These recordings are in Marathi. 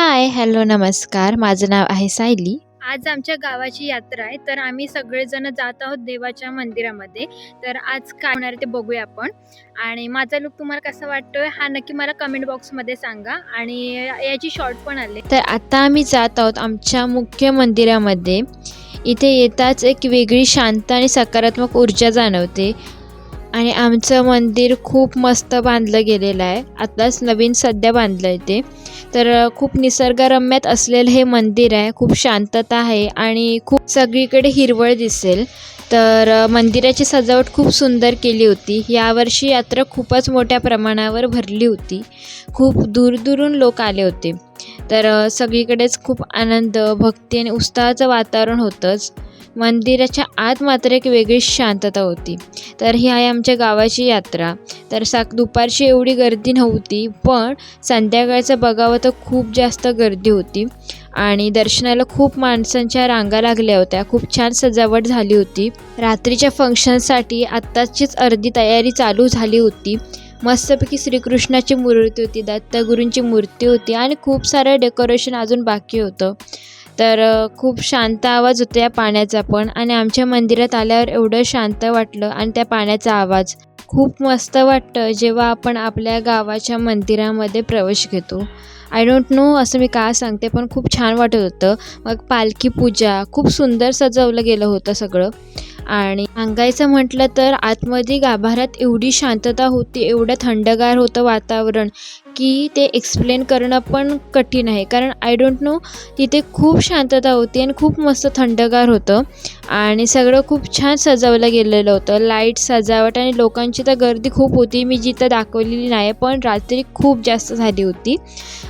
हाय, हॅलो, नमस्कार. माझं नाव आहे सायली. आज आमच्या गावाची यात्रा आहे, तर आम्ही सगळेजण जात आहोत देवाच्या मंदिरामध्ये. तर आज काय होणार आहे ते बघूया आपण. आणि माझा लूक तुम्हाला कसा वाटतोय हा नक्की मला कमेंट बॉक्समध्ये सांगा. आणि याची शॉर्ट पण आले. तर आता आम्ही जात आहोत आमच्या मुख्य मंदिरामध्ये. इथे येताच एक वेगळी शांत आणि सकारात्मक ऊर्जा जाणवते. आणि आमचं मंदिर खूप मस्त बांधलं गेलेलं आहे. आत्ताच नवीन सध्या बांधलं आहे ते. तर खूप निसर्गरम्यात असलेलं हे मंदिर आहे. खूप शांतता आहे आणि खूप सगळीकडे हिरवळ दिसेल. तर मंदिराची सजावट खूप सुंदर केली होती. यावर्षी यात्रा खूपच मोठ्या प्रमाणावर भरली होती. खूप दूरदूरून लोक आले होते. तर सगळीकडेच खूप आनंद, भक्ती आणि उत्साहाचं वातावरण होतंच. मंदिराच्या आत मात्र एक वेगळीच शांतता होती. तर ही आहे आमच्या गावाची यात्रा. तर दुपारची एवढी गर्दी नव्हती, पण संध्याकाळचं बघावं तर खूप जास्त गर्दी होती. आणि दर्शनाला खूप माणसांच्या रांगा लागल्या होत्या. खूप छान सजावट झाली होती. रात्रीच्या फंक्शनसाठी आत्ताचीच अर्धी तयारी चालू झाली होती. मस्तपैकी श्रीकृष्णाची मूर्ती होती, दत्तगुरूंची मूर्ती होती आणि खूप सारं डेकोरेशन अजून बाकी होतं. तर खूप शांत आवाज होता या पाण्याचा पण. आणि आमच्या मंदिरात आल्यावर एवढं शांत वाटलं. आणि त्या पाण्याचा आवाज खूप मस्त वाटतं जेव्हा आपण आपल्या गावाच्या मंदिरामध्ये प्रवेश घेतो. आय डोंट नो असं मी का सांगते, पण खूप छान वाटत होतं. मग पालखी पूजा खूप सुंदर सजवलं गेलं होतं सगळं. आणि सांगायचं म्हटलं तर आतमध्ये गाभाऱ्यात एवढी शांतता होती, एवढं थंडगार होतं वातावरण की ते एक्सप्लेन करणं पण कठीण आहे. कारण आय डोंट नो, तिथे खूप शांतता होती आणि खूप मस्त थंडगार होतं. आणि सगळं खूप छान सजवलं गेलेलं होतं. लाईट, सजावट आणि लोकांची तर गर्दी खूप होती. मी जिथं दाखवलेली नाही, पण रात्री खूप जास्त झाली होती.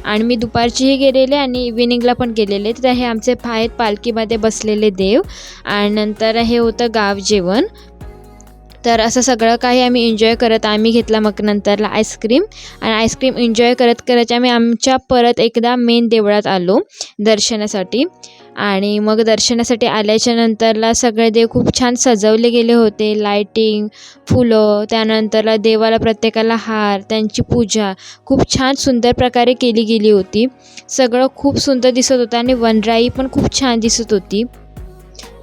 आणि मी दुपारचीही गेलेले आणि इव्हिनिंगला पण गेलेले. तर हे आमचे आहेत पालखीमध्ये बसलेले देव. आणि नंतर हे होतं गाव जेवण. तर असं सगळं काही आम्ही एन्जॉय करत आम्ही घेतला मग नंतरला आईस्क्रीम. आणि आईस्क्रीम एन्जॉय करत करत आम्ही आमच्या परत एकदा मेन देवळात आलो दर्शनासाठी. आणि मग दर्शनासाठी आल्याच्या नंतरला सगळे देव खूप छान सजवले गेले होते. लाईटिंग, फुलं, त्यानंतरला देवाला प्रत्येकाला हार, त्यांची पूजा खूप छान सुंदर प्रकारे केली गेली होती. सगळं खूप सुंदर दिसत होतं आणि वनराई पण खूप छान दिसत होती.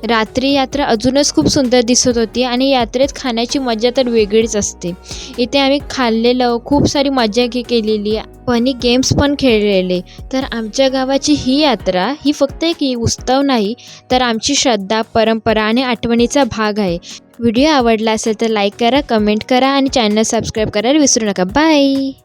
रात्री यात्रा अजूनच खूप सुंदर दिसत होती. आणि यात्रेत खाण्याची मजा तर वेगळीच असते. इथे आम्ही खाल्लेलं, खूप सारी मजा केलेली, फनी गेम्स पण खेळलेले. तर आमच्या गावाची ही यात्रा ही फक्त एक उत्सव नाही, तर आमची श्रद्धा, परंपरा आणि आठवणीचा भाग आहे. व्हिडिओ आवडला असेल तर लाईक करा, कमेंट करा आणि चॅनल सबस्क्राईब करायला विसरू नका. बाय.